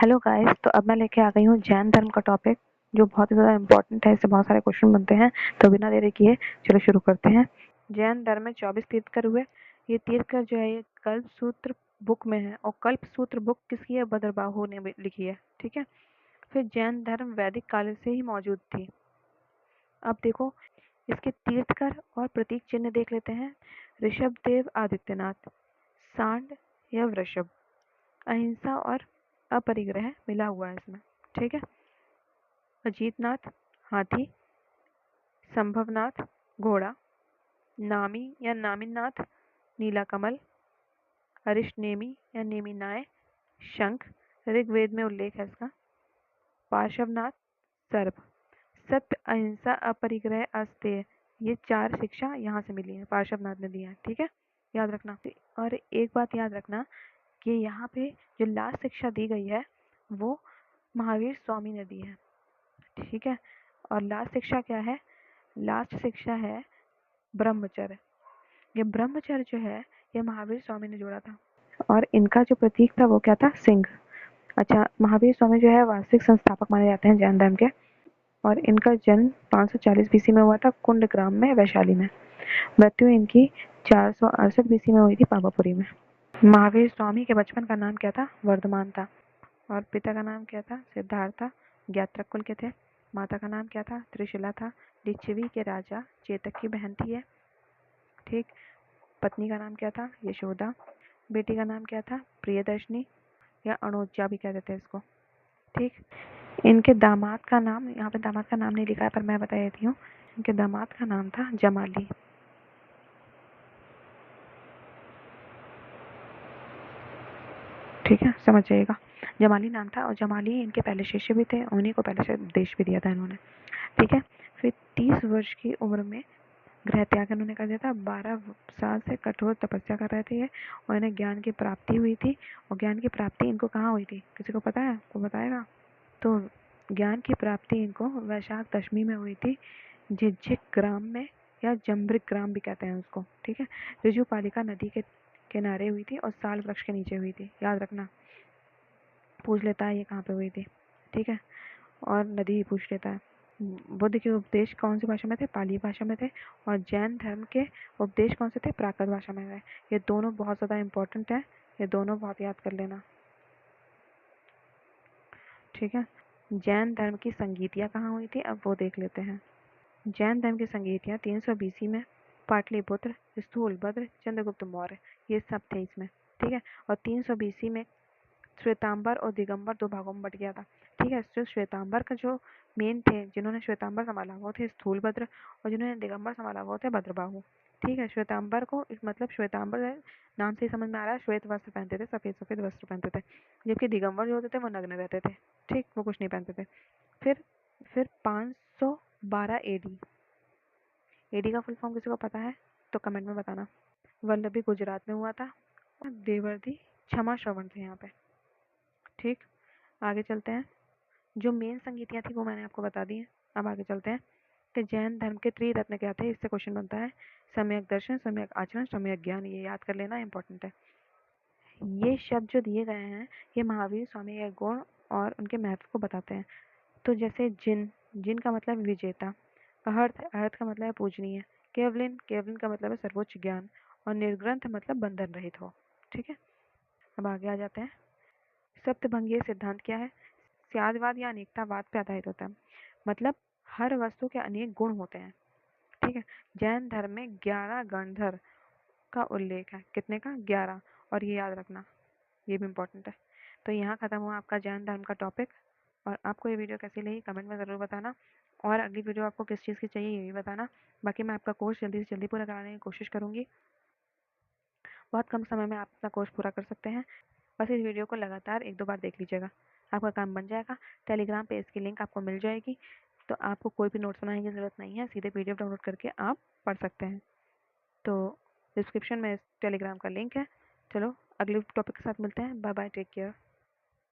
Hello guys, तो अब मैं लेके आ गई हूँ जैन धर्म का टॉपिक जो बहुत ही ज़्यादा इम्पोर्टेंट है। इससे बहुत सारे क्वेश्चन बनते हैं, तो बिना देरी किए चलो शुरू करते हैं। जैन धर्म में 24 तीर्थकर हुए। ये तीर्थकर जो है ये कल्प सूत्र बुक में है, और कल्प सूत्र बुक किसकी है? भद्रबाहु ने लिखी है। ठीक है। फिर जैन धर्म वैदिक काल से ही मौजूद थी। अब देखो, इसके तीर्थकर और प्रतीक चिन्ह देख लेते हैं। ऋषभ देव आदित्यनाथ, सांड या वृषभ, अहिंसा और अपरिग्रह मिला हुआ है इसमें। ठीक है। अजीतनाथ हाथी, संभवनाथ घोड़ा, नामी या नामिनाथ नीला कमल, अरिष्टनेमी या नेमिनाय शंख, ऋग्वेद में उल्लेख है इसका। पार्श्वनाथ सर्प, सत्य अहिंसा अपरिग्रह अस्तेय, ये 4 शिक्षा यहाँ से मिली है, पार्श्वनाथ ने दी है। ठीक है, याद रखना। और एक बात याद रखना कि यहाँ पे जो लास्ट शिक्षा दी गई है वो महावीर स्वामी ने दी है। ठीक है। और लास्ट शिक्षा क्या है? लास्ट शिक्षा है ब्रह्मचर्य। ये ब्रह्मचर्य जो है ये महावीर स्वामी ने जोड़ा था। और इनका जो प्रतीक था वो क्या था? सिंह। अच्छा, महावीर स्वामी जो है वास्तविक संस्थापक माने जाते हैं जैन धर्म के। और इनका जन्म 540 बीसी में हुआ था कुंडग्राम में, वैशाली में। मृत्यु इनकी 468 बीसी में हुई थी पावापुरी में। महावीर स्वामी के बचपन का नाम क्या था? वर्धमान था। और पिता का नाम क्या था? सिद्धार्थ। ज्ञात्रक कुल के थे। माता का नाम क्या था? त्रिशिला था। लिच्छवी के राजा चेतक की बहन थी ये। ठीक। पत्नी का नाम क्या था? यशोदा। बेटी का नाम क्या था? प्रियदर्शनी या अणुजा भी कह देते हैं इसको। ठीक। इनके दामाद का नाम, यहाँ पे दामाद का नाम नहीं लिखा है पर मैं बता देती हूँ। इनके दामाद का नाम था जमाली। ठीक है, समझ जाइएगा। जमाली नाम था, और जमाली इनके पहले शिष्य भी थे, उन्हीं को पहले से उपदेश भी दिया था इन्होंने। ठीक है। फिर 30 वर्ष की उम्र में गृह त्याग इन्होंने कर दिया था। 12 साल से कठोर तपस्या कर रहे थे ये, और इन्हें ज्ञान की प्राप्ति हुई थी। और ज्ञान की प्राप्ति इनको कहाँ हुई थी? किसी को पता है? कोई बताएगा? तो ज्ञान की प्राप्ति इनको वैशाख दशमी में हुई थी, झिझक ग्राम में, या जम्भृक ग्राम भी कहते हैं उसको। ठीक है। ऋजुपालिका नदी के किनारे हुई थी, और साल वृक्ष के नीचे हुई थी। याद रखना, पूछ लेता है ये कहाँ पे हुई थी। ठीक है। और नदी ही पूछ लेता है। बुद्ध के उपदेश कौन सी भाषा में थे? पाली भाषा में थे। और जैन धर्म के उपदेश कौन से थे? प्राकृत भाषा में थे। ये दोनों बहुत ज़्यादा इम्पोर्टेंट है, ये दोनों बहुत याद कर लेना। ठीक है। जैन धर्म की संगीतियाँ कहाँ हुई थी, अब वो देख लेते हैं। जैन धर्म की संगीतियाँ 300 बीसी में पाटलिपुत्र, स्थूलभद्र, चंद्रगुप्त मौर्य, ये सब थे इसमें। ठीक है। और 300 बीसी में श्वेतांबर और दिगंबर 2 भागों में बट गया था। ठीक है। जो श्वेतांबर का जो मेन थे, जिन्होंने श्वेतांबर संभाला वो थे स्थूलभद्र, और जिन्होंने दिगंबर संभाला वो थे भद्रबाहु। ठीक है। श्वेतांबर को मतलब श्वेतांबर नाम से ही समझ में आ रहा है, श्वेत वस्त्र पहनते थे, सफेद सफेद वस्त्र पहनते थे। जबकि दिगंबर जो होते थे वो नग्न रहते थे। ठीक, वो कुछ नहीं पहनते थे। फिर 512 एडी। एडी का फुल फॉर्म किसी को पता है तो कमेंट में बताना। वल्लभी गुजरात में हुआ था। और देवर्धि क्षमा श्रवण थे यहाँ पे। ठीक, आगे चलते हैं। जो मेन संगीतियाँ थी वो मैंने आपको बता दी है। अब आगे चलते हैं कि जैन धर्म के त्रिरत्न क्या थे। इससे क्वेश्चन बनता है। सम्यक दर्शन, सम्यक आचरण, सम्यक ज्ञान, ये याद कर लेना, इंपॉर्टेंट है। ये शब्द जो दिए गए हैं ये महावीर स्वामी के गुण और उनके महत्व को बताते हैं। तो जैसे जिन, जिन का मतलब विजेता। अर्थ, अर्थ का मतलब है पूजनीय। केवलिन, केवलिन का मतलब है सर्वोच्च ज्ञान। और निर्ग्रंथ मतलब बंधन रहित हो। ठीक है। अब आगे आ जाते हैं। सप्तभंगीय सिद्धांत क्या है? स्यादवाद या अनेकतावाद पे आधारित होता है। मतलब हर वस्तु के अनेक गुण होते हैं। ठीक है। जैन धर्म में 11 गणधर का उल्लेख है। कितने का? 11। और ये याद रखना, ये भी इम्पोर्टेंट है। तो यहाँ खत्म हुआ आपका जैन धर्म का टॉपिक। और आपको ये वीडियो कैसी लगी कमेंट में ज़रूर बताना। और अगली वीडियो आपको किस चीज़ की चाहिए ये भी बताना। बाकी मैं आपका कोर्स जल्दी से जल्दी पूरा कराने की कोशिश करूँगी। बहुत कम समय में आप अपना कोर्स पूरा कर सकते हैं। बस इस वीडियो को लगातार 1-2 बार देख लीजिएगा, आपका काम बन जाएगा। टेलीग्राम पे इसकी लिंक आपको मिल जाएगी, तो आपको कोई भी नोट्स बनाने की ज़रूरत नहीं है, सीधे पीडीएफ डाउनलोड करके आप पढ़ सकते हैं। तो डिस्क्रिप्शन में इस टेलीग्राम का लिंक है। चलो अगले टॉपिक के साथ मिलते हैं। Bye bye, take care.